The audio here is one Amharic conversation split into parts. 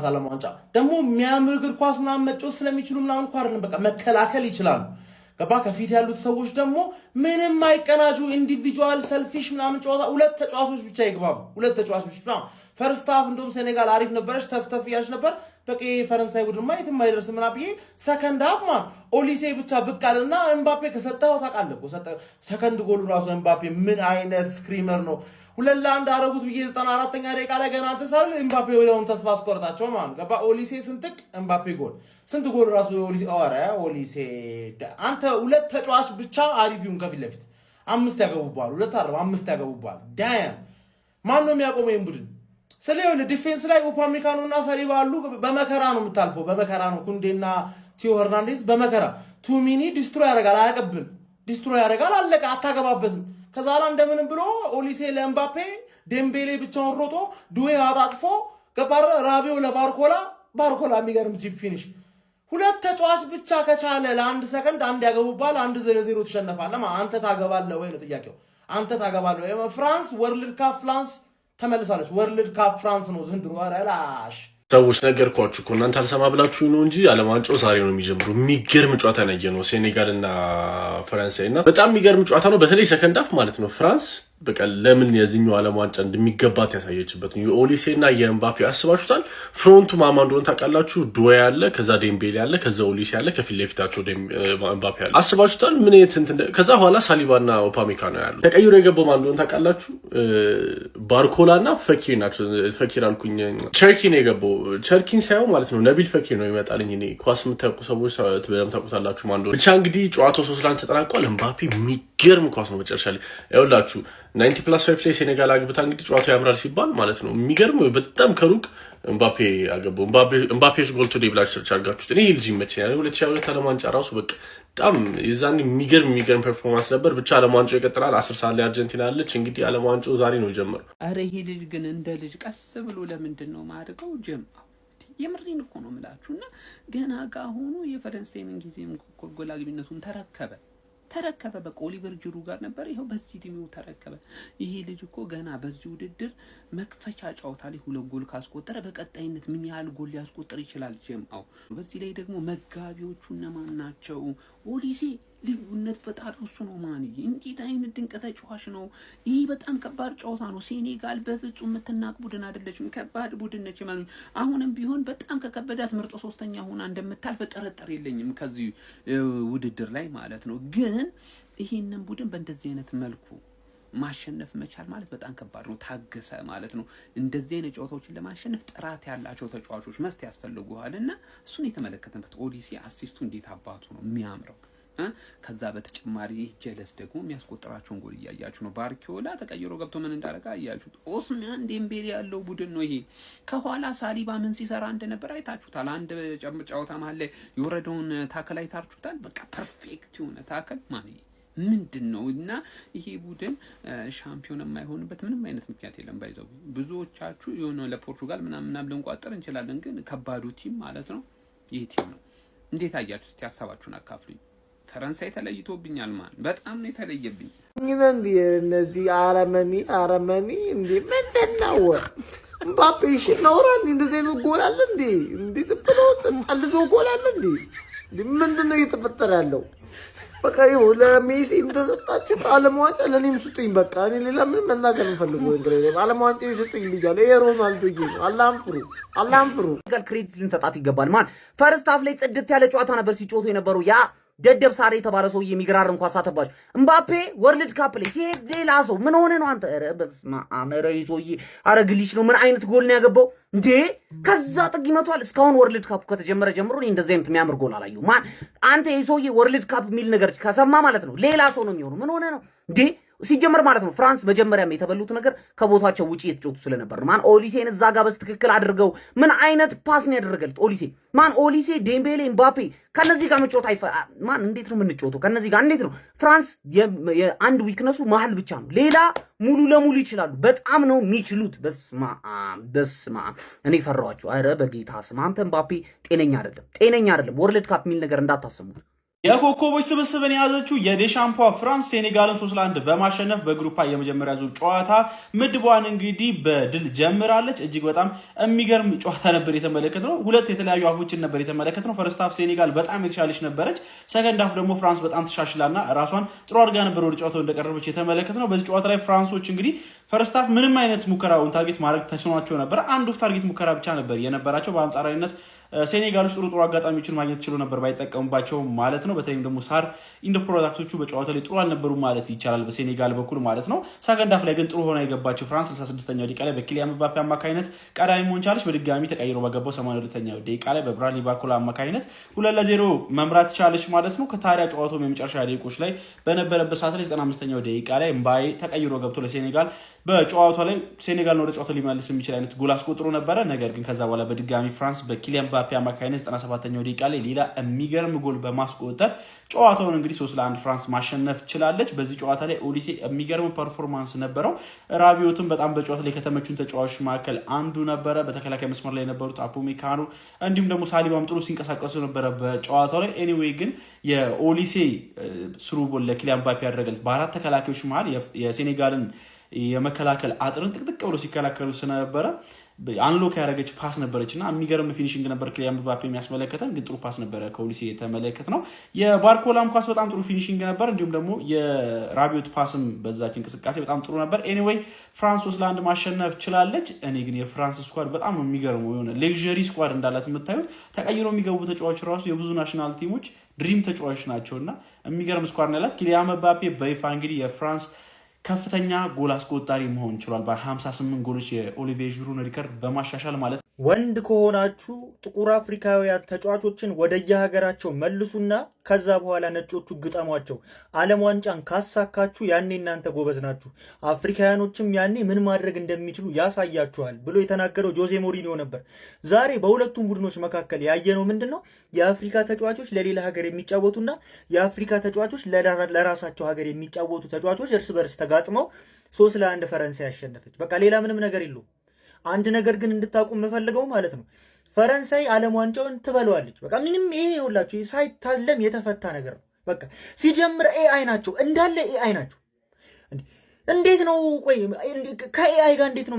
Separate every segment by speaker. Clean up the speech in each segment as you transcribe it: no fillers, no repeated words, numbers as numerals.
Speaker 1: ዓለም ዋንጫ ደግሞ የሚያምር እግር ኳስ ምናምን መጫወት ስለሚችሉ ምናምን እንኳን አይደለም በቃ መከላከል ይችላሉ። ገባ ከፊት ያሉት ሰዎች ደግሞ ምንም አይቀናጁ ኢንዲቪጁዋል ሰልፊሽ ምናምን ጨዋታ ሁለት ተጫዋቾች ብቻ ይግባቡ። ሁለት ተጫዋቾች ብቻ ፈርስት ሃፍ እንደውም ሴኔጋል አሪፍ ነበረች ተፍተፍ ያለች ነበር። በቃ ፈረንሳይ ቡድን ማየት የማይደርስ ምናምን ብዬ ሰከንድ ሃፍ ኦሊሴ ብቻ ብቅ አለና ኤምባፔ ከሰጠው ታውቃለህ እኮ ሰከንድ ጎሉ ራሱ ኤምባፔ ምን አይነት ስክሪመር ነው። 2-1 አረጉት ብዬ 94ኛ ደቂቃ ላይ ገና ተሳል ኤምባፔ ወዲያውኑ ተስፋ አስቆርጣቸው ማለት ገባ። ኦሊሴ ስንጥቅ ኤምባፔ ጎል ስንት ጎል ራሱ ኦሊሴ አንተ ሁለት ተጫዋች ብቻ አሪፍ ይሁን ከፊት ለፊት አምስት ያገቡባል። ሁለት አይደለም አምስት ያገቡባል። ዳያም ማን ነው የሚያቆመው ይሄን ቡድን? ስለዚህ ዲፌንስ ላይ ኡፓሜካኖና ሳሊባ አሉ። በመከራ ነው የምታልፈው በመከራ ነው። ኩንዴና ቲዮ ሄርናንዴዝ በመከራ ቱሚኒ ዲስትሮይ ያደርጋል አያቀብል ዲስትሮይ ያደርጋል አለቀ አታገባበትም። ከዛ ላይ እንደምንም ብሎ ኦሊሴ ለኤምባፔ ዴምቤሌ ብቻውን ሮጦ ዱዌ አጣጥፎ ገባረ ራቢዮ ለባርኮላ የሚገርም ጂፕ ፊኒሽ። ሁለት ተጫዋች ብቻ ከቻለ ለአንድ ሰከንድ አንድ ያገቡባል 1-0 ተሸነፋለህ። አንተ ታገባለህ ወይ ነው ጥያቄው። አንተ ታገባለህ ወይ? ፍራንስ ወርልድ ካፕ ፍራንስ ተመልሳለች። ወርልድ ካፕ ፍራንስ ነው ዘንድሮ አላሽ
Speaker 2: ሰዎች ነገርኳችሁ እኮ እናንተ አልሰማ ብላችሁ ነው እንጂ ዓለም ዋንጫው ዛሬ ነው የሚጀምረው። የሚገርም ጨዋታ ነው ሴኔጋል እና ፈረንሳይ እና በጣም የሚገርም ጨዋታ ነው። በተለይ ሰከንድ ሃፍ ማለት ነው ፍራንስ በቃ ለምን የዚህኛው ዓለም ዋንጫ እንደሚገባት ያሳየችበት ነው። የኦሊሴ እና የኤምባፔ አስባችሁታል። ፍሮንቱ ማማ እንደሆነ ታውቃላችሁ። ዱዌ ያለ ከዛ ዴምቤሌ ያለ ከዛ ኦሊሴ ያለ ከፊት ለፊታቸው ኤምባፔ ያለ አስባችሁታል። ምን ከዛ በኋላ ሳሊባና ኡፓሜካኖ ያሉ ተቀይሮ የገባው ማን እንደሆነ ታውቃላችሁ። ባርኮላና ፈኪር ናቸው። ፈኪር አልኩኝ ቸርኪ ነው የገባው። ቸርኪን ሳይሆን ማለት ነው ነቢል ፈኪር ነው ይመጣልኝ። እኔ ኳስ የምታውቁ ሰዎች በደምብ ታውቁታላችሁ ማን እንደሆነ። ብቻ እንግዲህ ጨዋታው 3-1 ተጠናቋል። ኤምባፔ የሚገርም ኳስ ነው መጨረሻ ላይ ያውላችሁ 90+5 ላይ ሴኔጋል አግብታ እንግዲህ ጨዋታው ያምራል ሲባል ማለት ነው የሚገርም በጣም ከሩቅ ኤምባፔ አገባው። ኤምባፔስ ጎል ቱዴይ ብላችሁ ሰርች አድርጋችሁት እኔ ልጅ ይመችኛል። 2022 ዓለም ዋንጫ ራሱ በቃ በጣም የዛኔ የሚገርም ፐርፎርማንስ ነበር። ብቻ ዓለም ዋንጫው ይቀጥላል። 10 ሰዓት ላይ አርጀንቲና አለች። እንግዲህ ዓለም ዋንጫው ዛሬ ነው የጀመረው።
Speaker 3: አረ ይሄ ልጅ ግን እንደ ልጅ ቀስ ብሎ ለምንድን ነው ማድረገው? ጀምአው የምሪን እኮ ነው የምላችሁና ገና ካሁኑ የፈረንሳይ ምን ጊዜም ጎል አግቢነቱን ተረከበ በቃ ኦሊቨር ጂሩ ጋር ነበር። ይሄው በዚህ እድሜው ተረከበ። ይሄ ልጅ እኮ ገና በዚህ ውድድር መክፈቻ ጨዋታ ላይ 2 ጎል ካስቆጠረ በቀጣይነት ምን ያህል ጎል ሊያስቆጥር ይችላል ጀምአው። በዚህ ላይ ደግሞ መጋቢዎቹ እነማን ናቸው? ኦሊሴ ልዩነት ፈጣሪ እሱ ነው። ማንዬ እንዴት አይነት ድንቅ ተጫዋች ነው! ይህ በጣም ከባድ ጨዋታ ነው። ሴኔጋል በፍጹም የምትናቅ ቡድን አይደለችም፣ ከባድ ቡድን ነች ማለት። አሁንም ቢሆን በጣም ከከበዳት ምርጥ ሶስተኛ ሆና እንደምታልፍ ጥርጥር የለኝም ከዚህ ውድድር ላይ ማለት ነው። ግን ይሄንን ቡድን በእንደዚህ አይነት መልኩ ማሸነፍ መቻል ማለት በጣም ከባድ ነው። ታገሰ ማለት ነው። እንደዚህ አይነት ጨዋታዎችን ለማሸነፍ ጥራት ያላቸው ተጫዋቾች መስት ያስፈልጉሃልና እሱን የተመለከተበት ኦሊሴ አሲስቱ እንዴት አባቱ ነው የሚያምረው። ከዛ በተጨማሪ ጀለስ ደግሞ የሚያስቆጥራቸውን ጎል እያያችሁ ነው። ባርኪዮላ ተቀይሮ ገብቶ ምን እንዳረጋ እያያችሁት። ኦስማን ዴምቤሌ ያለው ቡድን ነው ይሄ። ከኋላ ሳሊባ ምን ሲሰራ እንደነበር አይታችሁታል። አንድ ጨዋታ መሀል ላይ የወረደውን ታከል አይታችሁታል። በቃ ፐርፌክት የሆነ ታከል ማለት ምንድነው? እና ይሄ ቡድን ሻምፒዮን የማይሆንበት ምንም አይነት ምክንያት የለም። ባይዘው ብዙዎቻችሁ የሆነ ለፖርቹጋል ምናምን ልንቋጠር እንችላለን፣ ግን ከባዱ ቲም ማለት ነው ይሄ ቲም ነው። እንዴት አያችሁት? እስቲ ሀሳባችሁን አካፍሉኝ። ፈረንሳይ ተለይቶብኛል ማለት በጣም ነው የተለየብኝ።
Speaker 4: እነዚህ አረመኒ እንዴ ምንድነው? ኤምባፔ ሽናውራን እንደዚህ ነው ጎል አለ እንዴ? እንዴ ዝብሎ ጠልዞ ጎል አለ እንዴ? ምንድነው እየተፈጠረ ያለው? በቃ ይኸው ለሜሲ እንደሰጣችሁ ዓለም ዋንጫ ለኔም ስጡኝ። በቃ እኔ ሌላ ምንም መናገር እንፈልገው እንግዲህ ዓለም ዋንጫ ስጡኝ ብያለሁ። ይሄ ሮናልዶ ይሄ አላህን ፍሩ።
Speaker 5: ክሬዲት ልንሰጣት ይገባል። ማን ፈርስት ሃፍ ላይ ጽድት ያለ ጨዋታ ነበር ሲጮቱ የነበሩ ያ ደደብ ሳሬ የተባለ ሰው የሚግራር እንኳን ሳተባች። ኤምባፔ ወርልድ ካፕ ላይ ሲሄድ ሌላ ሰው ምን ሆነ ነው አንተ? ኧረ በስመ አብ ኧረ ይዞይ ኧረ ግሊች ነው። ምን አይነት ጎል ነው ያገባው እንዴ? ከዛ ጥግ ይመቷል። እስካሁን ወርልድ ካፕ ከተጀመረ ጀምሮ እኔ እንደዚህ አይነት የሚያምር ጎል አላየሁ። ማን አንተ ይዞይ ወርልድ ካፕ የሚል ነገር ከሰማ ማለት ነው ሌላ ሰው ነው የሚሆነው። ምን ሆነ ነው እንዴ? ሲጀመር ማለት ነው ፍራንስ መጀመሪያም የተበሉት ነገር ከቦታቸው ውጪ የተጫወቱ ስለነበር ማን ኦሊሴን እዛ ጋር በስትክክል አድርገው ምን አይነት ፓስ ነው ያደረገለት ኦሊሴ? ማን ኦሊሴ፣ ዴምቤሌ፣ ኤምባፔ ከነዚህ ጋር መጫወት ማን እንዴት ነው የምንጫወተው ከነዚህ ጋር? እንዴት ነው ፍራንስ የአንድ ዊክነሱ መሀል ብቻ ነው። ሌላ ሙሉ ለሙሉ ይችላሉ። በጣም ነው የሚችሉት። በስማ እኔ ፈራኋቸው። አረ በጌታ ስም አንተ ኤምባፔ ጤነኛ አይደለም። ወርልድ ካፕ የሚል ነገር እንዳታሰሙት።
Speaker 6: የኮከቦች ስብስብን የያዘችው የዴሻምፖ ፍራንስ ሴኔጋልን 3-1 በማሸነፍ በግሩፕ የመጀመሪያ ዙር ጨዋታ ምድቧን እንግዲህ በድል ጀምራለች። እጅግ በጣም የሚገርም ጨዋታ ነበር የተመለከትነው። ሁለት የተለያዩ አፎችን ነበር የተመለከትነው። ፈርስት ሃፍ ሴኔጋል በጣም የተሻለች ነበረች። ሰከንድ ሃፍ ደግሞ ፍራንስ በጣም ተሻሽላና ራሷን ጥሩ አድርጋ ነበር ወደ ጨዋታው እንደቀረበች የተመለከትነው። በዚህ ጨዋታ ላይ ፍራንሶች እንግዲህ ፈርስት ሃፍ ምንም አይነት ሙከራውን ታርጌት ማድረግ ተስኗቸው ነበር። አንድ ኦፍ ታርጌት ሙከራ ብቻ ነበር የነበራቸው። በአንጻራዊነት ሴኔጋሎች ጥሩ አጋጣሚዎችን ማግኘት ችሎ ነበር ባይጠቀሙባቸው ማለት ነው። በተለይም ደግሞ ሳር ኢንድ ፕሮዳክቶቹ በጨዋታው ላይ ጥሩ አልነበሩም ማለት ይቻላል በሴኔጋል በኩል ማለት ነው። ሰከንድ ሃፍ ላይ ግን ጥሩ ሆና የገባቸው ፍራንስ 66ኛው ደቂቃ ላይ በኪሊያን ምባፔ አማካኝነት ቀዳሚ መሆን ቻለች። በድጋሚ ተቀይሮ በገባው 82ኛው ደቂቃ ላይ በብራድሊ ባርኮላ አማካኝነት 2-0 መምራት ቻለች ማለት ነው። ከታዲያ ጨዋታው የመጨረሻ ደቂቆች ላይ በነበረበት ሰዓት ላይ 95ኛው ደቂቃ ላይ ምባዬ ተቀይሮ ገብቶ ለሴኔጋል በጨዋታው ላይ ሴኔጋልን ወደ ጨዋታው ሊመልስ የሚችል አይነት ጎል አስቆጥሮ ነበረ። ነገር ግን ከዛ በኋላ በድጋሚ ፍራንስ በኪሊያን ምባፔ አማካኝነት 97ኛው ደቂቃ ላይ ሌላ የሚገርም ጎል በማስቆጠር ጨዋታውን እንግዲህ 3-1 ፍራንስ ማሸነፍ ችላለች። በዚህ ጨዋታ ላይ ኦሊሴ የሚገርም ፐርፎርማንስ ነበረው። ራቢዮትም በጣም በጨዋታ ላይ ከተመቹን ተጫዋቾች መካከል አንዱ ነበረ። በተከላካይ መስመር ላይ የነበሩት አፖሜካኖ እንዲሁም ደግሞ ሳሊባም ጥሩ ሲንቀሳቀሱ ነበረ በጨዋታው ላይ። ኤኒዌይ ግን የኦሊሴ ስሩ ጎል ለኪሊያን ምባፔ ያደረገለት በአራት ተከላካዮች መሀል የሴኔጋልን የመከላከል አጥርን ጥቅጥቅ ብሎ ሲከላከሉ ስለነበረ አንሎክ ያደረገች ፓስ ነበረች እና የሚገርም ፊኒሽንግ ነበር ኪሊያን ምባፔ የሚያስመለከተን። ግን ጥሩ ፓስ ነበረ ከኦሊሴ የተመለከት ነው። የባርኮላም ኳስ በጣም ጥሩ ፊኒሽንግ ነበር። እንዲሁም ደግሞ የራቢዮት ፓስም በዛች እንቅስቃሴ በጣም ጥሩ ነበር። ኤኒዌይ ፍራንስ 3-1 ማሸነፍ ችላለች። እኔ ግን የፍራንስ ስኳድ በጣም የሚገርመው የሆነ ሌክዠሪ ስኳድ እንዳላት የምታዩት ተቀይሮ የሚገቡ ተጫዋቾች ራሱ የብዙ ናሽናል ቲሞች ድሪም ተጫዋቾች ናቸው እና የሚገርም ስኳድ ነው ያላት። ኪሊያን ምባፔ በይፋ እንግዲህ የፍራንስ ከፍተኛ ጎል አስቆጣሪ መሆን ችሏል። በ58 ጎሎች የኦሊቪዬ ዡሩን ሪከርድ በማሻሻል ማለት ነው።
Speaker 7: ወንድ ከሆናችሁ ጥቁር አፍሪካውያን ተጫዋቾችን ወደየሀገራቸው መልሱና ከዛ በኋላ ነጮቹ ግጠሟቸው። ዓለም ዋንጫን ካሳካችሁ ያኔ እናንተ ጎበዝ ናችሁ፣ አፍሪካውያኖችም ያኔ ምን ማድረግ እንደሚችሉ ያሳያችኋል ብሎ የተናገረው ጆዜ ሞሪኒዮ ነበር። ዛሬ በሁለቱም ቡድኖች መካከል ያየነው ምንድን ነው? የአፍሪካ ተጫዋቾች ለሌላ ሀገር የሚጫወቱና የአፍሪካ ተጫዋቾች ለራሳቸው ሀገር የሚጫወቱ ተጫዋቾች እርስ በርስ ተጋጥመው 3-1 ፈረንሳይ ያሸነፈች። በቃ ሌላ ምንም ነገር የለውም። አንድ ነገር ግን እንድታቁ የምፈልገው ማለት ነው ፈረንሳይ ዓለም ዋንጫውን ትበለዋለች። በቃ ምንም ይሄ ሁላችሁ ሳይታለም የተፈታ ነገር ነው። በቃ ሲጀምር ኤአይ ናቸው እንዳለ ኤአይ ናቸው። እንዴት ነው ቆይ ከኤአይ ጋር እንዴት ነው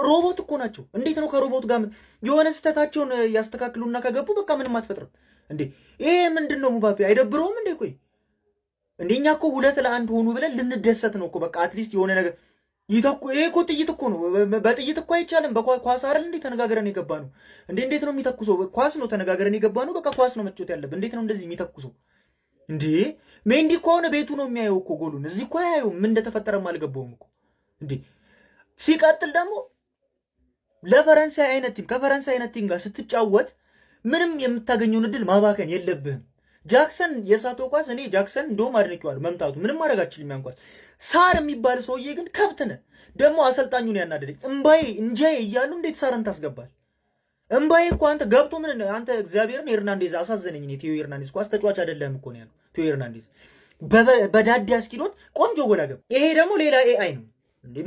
Speaker 7: ሮቦት እኮ ናቸው። እንዴት ነው ከሮቦት ጋር የሆነ ስህተታቸውን ያስተካክሉና ከገቡ በቃ ምንም አትፈጥርም እንዴ? ይሄ ምንድን ነው ሙባፔ አይደብረውም እንዴ? ቆይ እንደኛ እኮ 2-1 ሆኑ ብለን ልንደሰት ነው እኮ በቃ አትሊስት የሆነ ነገር ይተኩ። ይሄ እኮ ጥይት እኮ ነው። በጥይት እኮ አይቻልም። በኳስ አይደል እንዴ ተነጋግረን የገባ ነው እንዴ? እንዴት ነው የሚተኩሰው? ኳስ ነው ተነጋግረን የገባ ነው። በቃ ኳስ ነው መጫወት ያለብን። እንዴት ነው እንደዚህ የሚተኩሰው እንዴ? ሜንዲ እኮ ሆነ ቤቱ ነው የሚያየው እኮ ጎሉን። እዚህ እኮ አያየውም። ምን እንደተፈጠረም አልገባውም እኮ እንዴ። ሲቀጥል ደግሞ ለፈረንሳይ አይነት ቲም ከፈረንሳይ አይነት ቲም ጋር ስትጫወት ምንም የምታገኘውን እድል ማባከን የለብህም። ጃክሰን የሳተው ኳስ እኔ ጃክሰን እንደውም አድንቄዋለሁ። መምታቱ ምንም ማድረግ አትችልም። ያን ኳስ ሳር የሚባል ሰውዬ ግን ከብት ነህ። ደግሞ አሰልጣኙን ያናደደኝ እምባዬ እንጃዬ እያሉ እንዴት ሳርን ታስገባል? እምባዬ እኮ አንተ ገብቶ ምን አንተ እግዚአብሔርን ሄርናንዴዝ አሳዘነኝ። እኔ ቴዮ ሄርናንዴዝ ኳስ ተጫዋች አይደለም እኮ ነው ያለው። ቴዮ ሄርናንዴዝ በዳዲ አስኪዶት ቆንጆ ጎል አገባ። ይሄ ደግሞ ሌላ ኤአይ ነው እንዴ?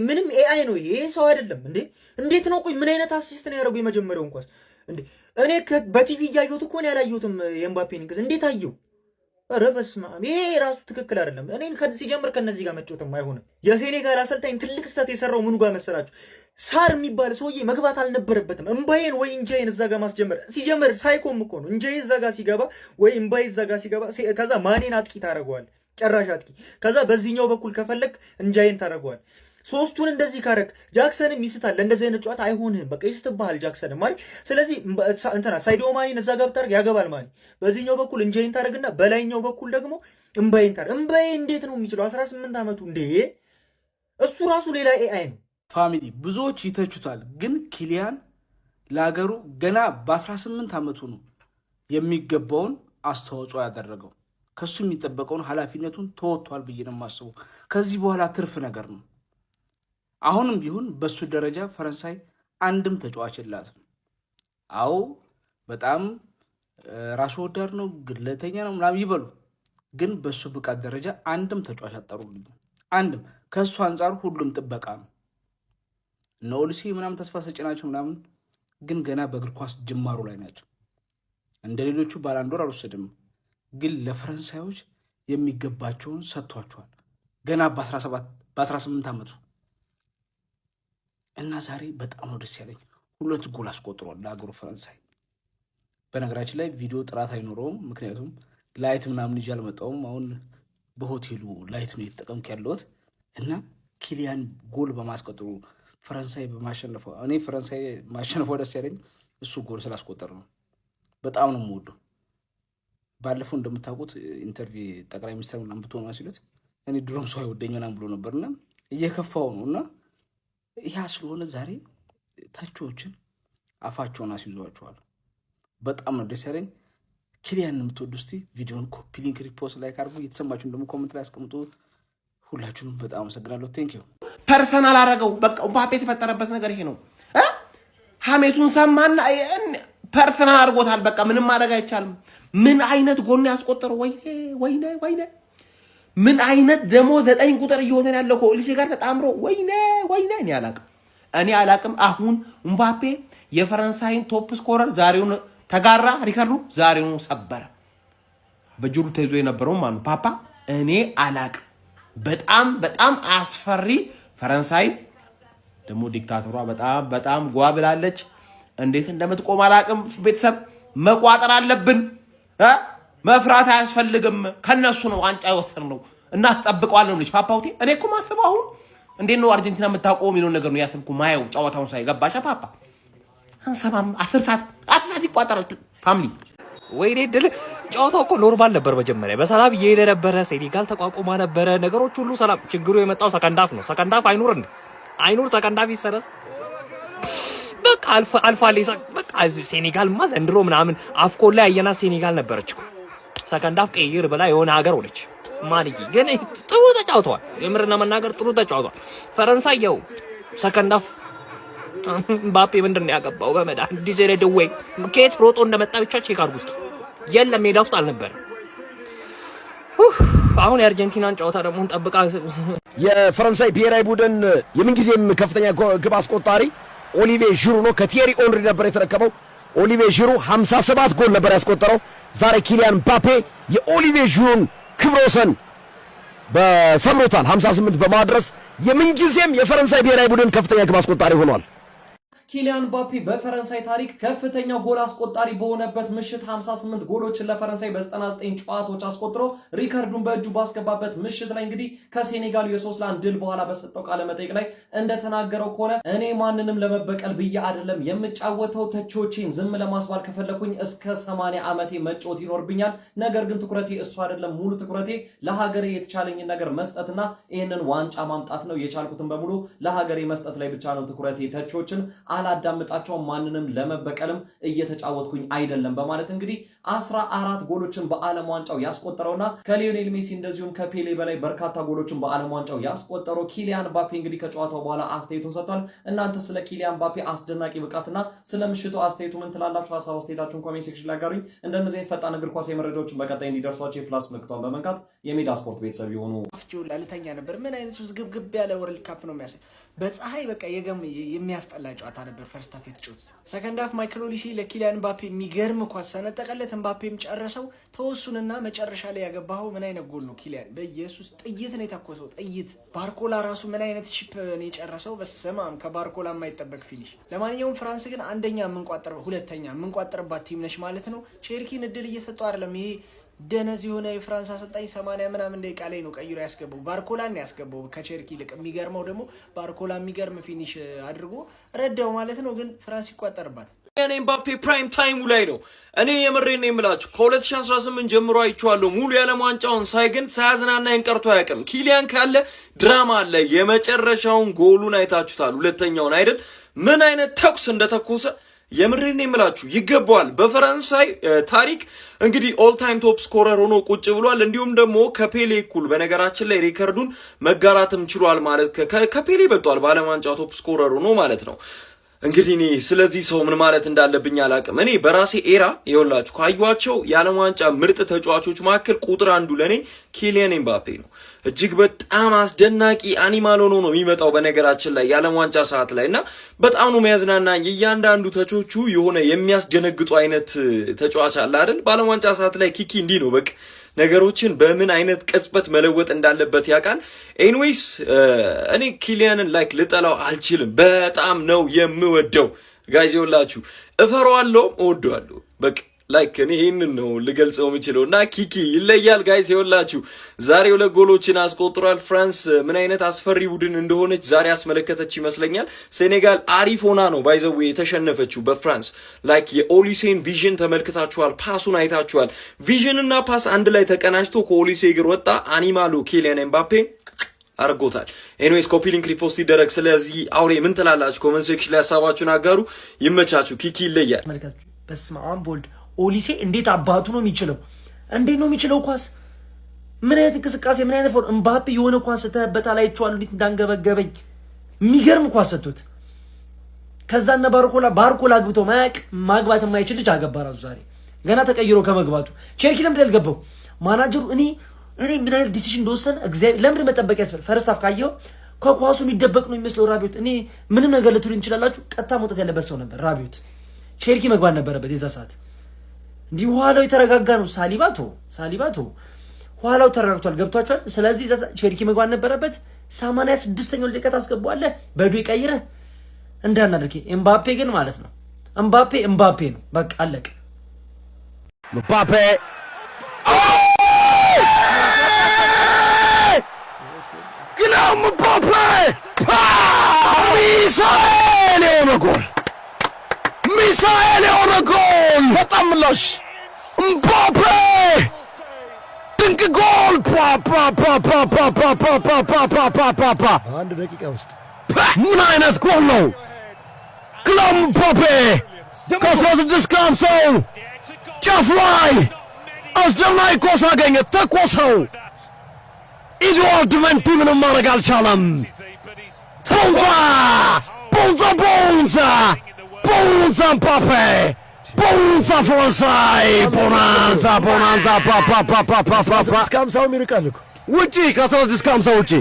Speaker 7: ምንም ኤአይ ነው ይሄ ሰው አይደለም እንዴ? እንዴት ነው ቆይ ምን አይነት አሲስት ነው ያደረገው የመጀመሪያውን ኳስ እንዴ? እኔ በቲቪ እያየሁት እኮ ነው ያላየሁትም የኤምባፔን እንግዲህ እንዴት አየው? ኧረ በስመ አብ ይሄ ራሱ ትክክል አይደለም። እኔን ሲጀምር ከነዚህ ጋር መጫወትም አይሆንም። የሴኔጋል አሰልጣኝ ትልቅ ስህተት የሰራው ምኑ ጋር መሰላችሁ? ሳር የሚባል ሰውዬ መግባት አልነበረበትም። እምባዬን ወይ እንጃዬን እዛ ጋር ማስጀመር ሲጀምር ሳይኮም እኮ ነው። እንጃዬ እዛ ጋር ሲገባ ወይ እምባዬ እዛ ጋር ሲገባ ከዛ ማኔን አጥቂ ታደርገዋል፣ ጨራሽ አጥቂ። ከዛ በዚህኛው በኩል ከፈለግ እንጃዬን ታደርገዋል። ሶስቱን እንደዚህ ካረክ ጃክሰንም ይስታል። ለእንደዚህ አይነት ጨዋታ አይሆንህም። በቃ ይስትብሃል ጃክሰንም ማለት። ስለዚህ እንትና ሳይዶ ማኒን እዛ ጋር ብታደርግ ያገባል ማኒ። በዚህኛው በኩል እንጃይን ታደርግና በላይኛው በኩል ደግሞ እምባይን ታደርግ። እምባዬ እንዴት ነው የሚችለው? 18 ዓመቱ እንዴ! እሱ ራሱ ሌላ ኤአይ ነው።
Speaker 8: ፋሚሊ ብዙዎች ይተቹታል፣ ግን ኪሊያን ለሀገሩ ገና በ18 ዓመቱ ነው የሚገባውን አስተዋጽኦ ያደረገው። ከሱ የሚጠበቀውን ኃላፊነቱን ተወጥቷል ብዬ ነው የማስበው። ከዚህ በኋላ ትርፍ ነገር ነው። አሁንም ቢሆን በሱ ደረጃ ፈረንሳይ አንድም ተጫዋች የላትም። አዎ በጣም ራስ ወዳድ ነው፣ ግለተኛ ነው ምናምን ይበሉ፣ ግን በሱ ብቃት ደረጃ አንድም ተጫዋች አጠሩልኝ። አንድም ከሱ አንጻር ሁሉም ጥበቃ ነው። እነ ኦሊሴ ምናምን ተስፋ ሰጪ ናቸው ምናምን፣ ግን ገና በእግር ኳስ ጅማሩ ላይ ናቸው። እንደ ሌሎቹ ባላንዶር አልወሰድም፣ ግን ለፈረንሳዮች የሚገባቸውን ሰጥቷቸዋል ገና በ18 ዓመቱ እና ዛሬ በጣም ነው ደስ ያለኝ። 2 ጎል አስቆጥሯል ለሀገሩ ፈረንሳይ። በነገራችን ላይ ቪዲዮ ጥራት አይኖረውም፣ ምክንያቱም ላይት ምናምን ይዤ አልመጣሁም። አሁን በሆቴሉ ላይት ነው የተጠቀምኩ ያለሁት እና ኪሊያን ጎል በማስቆጠሩ ፈረንሳይ በማሸነፈው እኔ ፈረንሳይ ማሸነፈው ደስ ያለኝ እሱ ጎል ስላስቆጠረ ነው። በጣም ነው የምወደው። ባለፈው እንደምታውቁት ኢንተርቪው ጠቅላይ ሚኒስትር ምናምን ብትሆኑ ሲሉት እኔ ድሮም ሰው አይወደኝ ምናምን ብሎ ነበርና እየከፋው ነውና ያ ስለሆነ ዛሬ ተቾችን አፋቸውን አስይዟቸዋል። በጣም ነው ደስ ያለኝ። ኪሊያን የምትወዱ እስቲ ቪዲዮን ኮፒ ሊንክ ሪፖስት ላይክ አድርጉ። እየተሰማችሁን ደግሞ ኮሜንት ላይ አስቀምጡ። ሁላችሁንም በጣም አመሰግናለሁ። ቴንክ ዩ።
Speaker 4: ፐርሰናል አረገው በቃ ምባፔ የተፈጠረበት ነገር ይሄ ነው። ሐሜቱን ሰማና ፐርሰናል አድርጎታል። በቃ ምንም ማድረግ አይቻልም። ምን አይነት ጎን ያስቆጠረው ወይኔ ምን አይነት ደግሞ 9 ቁጥር እየሆነ ያለው ከኦሊሴ ጋር ተጣምሮ ወይኔ እኔ አላቅም። አሁን ምባፔ የፈረንሳይን ቶፕ ስኮረር ዛሬውን ተጋራ፣ ሪከርዱ ዛሬውን ሰበረ። በጅሩ ተይዞ የነበረው ማኑ ፓፓ እኔ አላቅም። በጣም አስፈሪ ፈረንሳይ ደግሞ ዲክታተሯ በጣም ጓብላለች። እንዴት እንደምትቆም አላቅም። ቤተሰብ መቋጠር አለብን። መፍራት አያስፈልግም። ከነሱ ነው ዋንጫ የወሰድነው እና ተጠብቀዋለሁ ልጅ ፓፓውቴ። እኔ እኮ ማስበው አሁን እንዴት ነው አርጀንቲና የምታቆመው የሚለውን ነገር ነው ያስብኩ ማየው ጨዋታውን ሳይገባሻ ፓፓ አንሰማም 10 ሰዓት ይቋጠራል ፋሚሊ።
Speaker 9: ወይኔ ድል ጨዋታው እኮ ኖርማል ነበር። መጀመሪያ በሰላም እየሄደ ነበረ። ሴኔጋል ተቋቁማ ነበረ። ነገሮች ሁሉ ሰላም። ችግሩ የመጣው ሰከንዳፍ ነው። ሰከንዳፍ አይኑር ሰከንዳፍ ይሰረዝ በቃ አልፋለች። በቃ ሴኔጋልማ ዘንድሮ ምናምን አፍኮን ላይ አየና ሴኔጋል ነበረች እኮ ሰከንዳፍ ቀይር ብላ የሆነ ሀገር ሆነች። ማንዬ ግን ጥሩ ተጫውተዋል። የምርና መናገር ጥሩ ተጫውተዋል። ፈረንሳይ ያው ሰከንዳፍ ምባፔ ምንድን ነው ያገባው? በመዳን ዲዜሬ ደዌ ከየት ሮጦ እንደመጣ ብቻ ቼክ አድርጉ እስኪ። የለም ሜዳ ውስጥ አልነበረም። አሁን የአርጀንቲናን ጨዋታ ደግሞ እንጠብቃ።
Speaker 10: የፈረንሳይ ብሔራዊ ቡድን የምንጊዜም ከፍተኛ ግብ አስቆጣሪ ኦሊቬ ዥሩ ነው። ከቲየሪ ኦንሪ ነበር የተረከበው። ኦሊቬ ዥሩ 57 ጎል ነበር ያስቆጠረው። ዛሬ ኪሊያን ምባፔ የኦሊቬ ዥሩን ክብረ ወሰን በሰብሮታል 58 በማድረስ የምንጊዜም የፈረንሳይ ብሔራዊ ቡድን ከፍተኛ ግብ አስቆጣሪ ሆኗል።
Speaker 1: ኪሊያን ምባፔ በፈረንሳይ ታሪክ ከፍተኛ ጎል አስቆጣሪ በሆነበት ምሽት 58 ጎሎችን ለፈረንሳይ በ99 ጨዋታዎች አስቆጥሮ ሪከርዱን በእጁ ባስገባበት ምሽት ላይ እንግዲህ ከሴኔጋሉ የ3-1 ድል በኋላ በሰጠው ቃለ መጠይቅ ላይ እንደተናገረው ከሆነ እኔ ማንንም ለመበቀል ብዬ አይደለም የምጫወተው፣ ተቾቼን ዝም ለማስባል ከፈለኩኝ እስከ 80 ዓመቴ መጫወት ይኖርብኛል። ነገር ግን ትኩረቴ እሱ አይደለም። ሙሉ ትኩረቴ ለሀገሬ የተቻለኝን ነገር መስጠትና ይህንን ዋንጫ ማምጣት ነው። የቻልኩትን በሙሉ ለሀገሬ መስጠት ላይ ብቻ ነው ትኩረቴ። ተቾችን አላዳምጣቸው፣ ማንንም ለመበቀልም እየተጫወትኩኝ አይደለም በማለት እንግዲህ 14 ጎሎችን በዓለም ዋንጫው ያስቆጠረውና ከሊዮኔል ሜሲ እንደዚሁም ከፔሌ በላይ በርካታ ጎሎችን በዓለም ዋንጫው ያስቆጠረው ኪሊያን ምባፔ እንግዲህ ከጨዋታው በኋላ አስተያየቱን ሰጥቷል። እናንተ ስለ ኪሊያን ምባፔ አስደናቂ ብቃትና ስለ ምሽቱ አስተያየቱ ምን ትላላችሁ? ሀሳብ አስተያየታችሁን ኮሜንት ሴክሽን ላይ አጋሩኝ። እንደነዚህ ፈጣን እግር ኳስ መረጃዎችን በቀጣይ እንዲደርሷችሁ የፕላስ ምልክቷን በመንካት የሜዳ ስፖርት ቤተሰብ ይሁኑ።
Speaker 11: ላልተኛ ነበር። ምን አይነት ውስጥ ግብግብ ያለ ወርልድ ካፕ ነው የሚያሳይ። በፀሐይ በቃ የሚያስጠላ ጨዋታ ነበር። ፈርስት ሃፍ የተጫወቱት ሰከንድ ሃፍ ማይክል ኦሊሴ ለኪሊያን ምባፔ የሚገርም ኳስ ሰነጠቀለት። ምባፔም ጨረሰው። ተወሱንና መጨረሻ ላይ ያገባው ምን አይነት ጎል ነው! ኪሊያን በኢየሱስ ጥይት ነው የተኮሰው። ጥይት ባርኮላ ራሱ ምን አይነት ሺፕ ነው የጨረሰው! በስማም ከባርኮላ የማይጠበቅ ፊኒሽ። ለማንኛውም ፍራንስ ግን አንደኛ ሁለተኛ የምንቋጠርባት ቲም ነች ማለት ነው። ቼርኪን እድል እየሰጠው አይደለም። ይሄ ደነዝ የሆነ የፍራንስ አሰልጣኝ 80 ምናምን ደቂቃ ላይ ነው ቀይሮ ያስገባው። ባርኮላን ያስገባው ከቼርኪ ይልቅ። የሚገርመው ደግሞ ባርኮላ የሚገርም ፊኒሽ አድርጎ ረዳው ማለት ነው። ግን ፍራንስ ይቋጠርባታል።
Speaker 12: እኔ ምባፔ ፕራይም ታይሙ ላይ ነው። እኔ የምሬን ነው የምላችሁ። ከ2018 ጀምሮ አይቼዋለሁ። ሙሉ የዓለም ዋንጫውን ሳይ ግን ሳያዝናናኝ ቀርቶ አያውቅም። ኪሊያን ካለ ድራማ አለ። የመጨረሻውን ጎሉን አይታችሁታል። ሁለተኛውን አይደል? ምን አይነት ተኩስ እንደተኮሰ የምሬን ነው የምላችሁ። ይገባዋል። በፈረንሳይ ታሪክ እንግዲህ ኦል ታይም ቶፕ ስኮረር ሆኖ ቁጭ ብሏል። እንዲሁም ደግሞ ከፔሌ እኩል በነገራችን ላይ ሪከርዱን መጋራትም ችሏል። ማለት ከፔሌ በልጧል በዓለም ዋንጫ ቶፕ ስኮረር ሆኖ ማለት ነው። እንግዲህ እኔ ስለዚህ ሰው ምን ማለት እንዳለብኝ አላውቅም። እኔ በራሴ ኤራ ይኸውላችሁ ካዩዋቸው የዓለም ዋንጫ ምርጥ ተጫዋቾች መካከል ቁጥር አንዱ ለኔ ኪሊያን ምባፔ ነው። እጅግ በጣም አስደናቂ አኒማል ሆኖ ነው የሚመጣው በነገራችን ላይ የዓለም ዋንጫ ሰዓት ላይ እና በጣም ነው የሚያዝናናኝ። እያንዳንዱ ተቾቹ የሆነ የሚያስደነግጡ አይነት ተጫዋች አለ አይደል? በዓለም ዋንጫ ሰዓት ላይ ኪኪ እንዲህ ነው በቃ ነገሮችን በምን አይነት ቅጽበት መለወጥ እንዳለበት ያውቃል። ኤኒዌይስ እኔ ኪሊያንን ላይክ ልጠላው አልችልም። በጣም ነው የምወደው ጋይዝ። ይኸውላችሁ እፈራዋለሁ፣ እወደዋለሁ በቃ ላይክ እኔ ይሄንን ነው ልገልጸው የምችለው እና ኪኪ ይለያል ጋይስ። ይኸውላችሁ ዛሬ 2 ጎሎችን አስቆጥሯል። ፍራንስ ምን አይነት አስፈሪ ቡድን እንደሆነች ዛሬ አስመለከተች ይመስለኛል። ሴኔጋል አሪፍ ሆና ነው ባይዘው የተሸነፈችው በፍራንስ። ላይክ የኦሊሴን ቪዥን ተመልክታችኋል፣ ፓሱን አይታችኋል። ቪዥን እና ፓስ አንድ ላይ ተቀናጅቶ ከኦሊሴ እግር ወጣ። አኒማሉ ኪሊያን ኤምባፔ አርጎታል። ኤኒዌይስ ኮፒ ሊንክ ሪፖስት ይደረግ። ስለዚህ አውሬ ምን ትላላችሁ? ኮሜንት ሴክሽን ላይ ሀሳባችሁን አጋሩ። ይመቻችሁ። ኪኪ ይለያል።
Speaker 13: በስመ አብ ወልድ ኦሊሴ እንዴት አባቱ ነው የሚችለው? እንዴት ነው የሚችለው? ኳስ ምን አይነት እንቅስቃሴ፣ ምን አይነት ፎር እምባፔ የሆነ ኳስ ስተህበታል አይቼዋለሁ፣ እንዴት እንዳንገበገበኝ የሚገርም ኳስ ሰጥቶት። ከዛና ባርኮላ አግብቶ ማግባት የማይችል ልጅ አገባ ራሱ ዛሬ ገና ተቀይሮ ከመግባቱ። ቼርኪ ለምንድን ያልገባው ማናጀሩ? እኔ ምን አይነት ዲሲሽን እንደወሰነ እግዚአብሔር ለምንድን መጠበቅ ያስፈልግ? ፈርስት ሃፍ ካየው ከኳሱ የሚደበቅ ነው የሚመስለው ራቢዮት። እኔ ምንም ነገር ልትሉ እንችላላችሁ፣ ቀጥታ መውጣት ያለበት ሰው ነበር ራቢዮት። ቼርኪ መግባት ነበረበት የዛ ሰዓት። እንዲህ ኋላው የተረጋጋ ነው። ሳሊባቶ ኋላው ተረጋግቷል። ገብቷቸዋል። ስለዚህ ቼርኪ መግባት ነበረበት። 86ኛው ደቂቃ ታስገባዋለህ በዱ ይቀይረህ እንዳናደርክ። ኤምባፔ ግን ማለት ነው ኤምባፔ ነው በቃ አለቀ።
Speaker 10: ኤምባፔ ግላም ኤምባፔ ሚሳኤል የሆነ ጎል በጣም ምላሽ ኤምባፔ ድንቅ ጎል
Speaker 4: አንድ ደቂቃ ውስጥ
Speaker 10: ምን አይነት ጎል ነው? ግላም ኤምባፔ ከ16 ከ50 ጫፍ ላይ አስደናቂ ኳስ አገኘ፣ ተኮሰው። ኢድዋርድ መንቲ ምንም ማድረግ አልቻለም። ቦንዛ ኤምባፔ ቦንዛ ፈረንሳይ ቦናንዛ
Speaker 4: እስከ 50 ይርቃል እኮ
Speaker 10: ውጪ ከ16 እስከ 50 ውጪ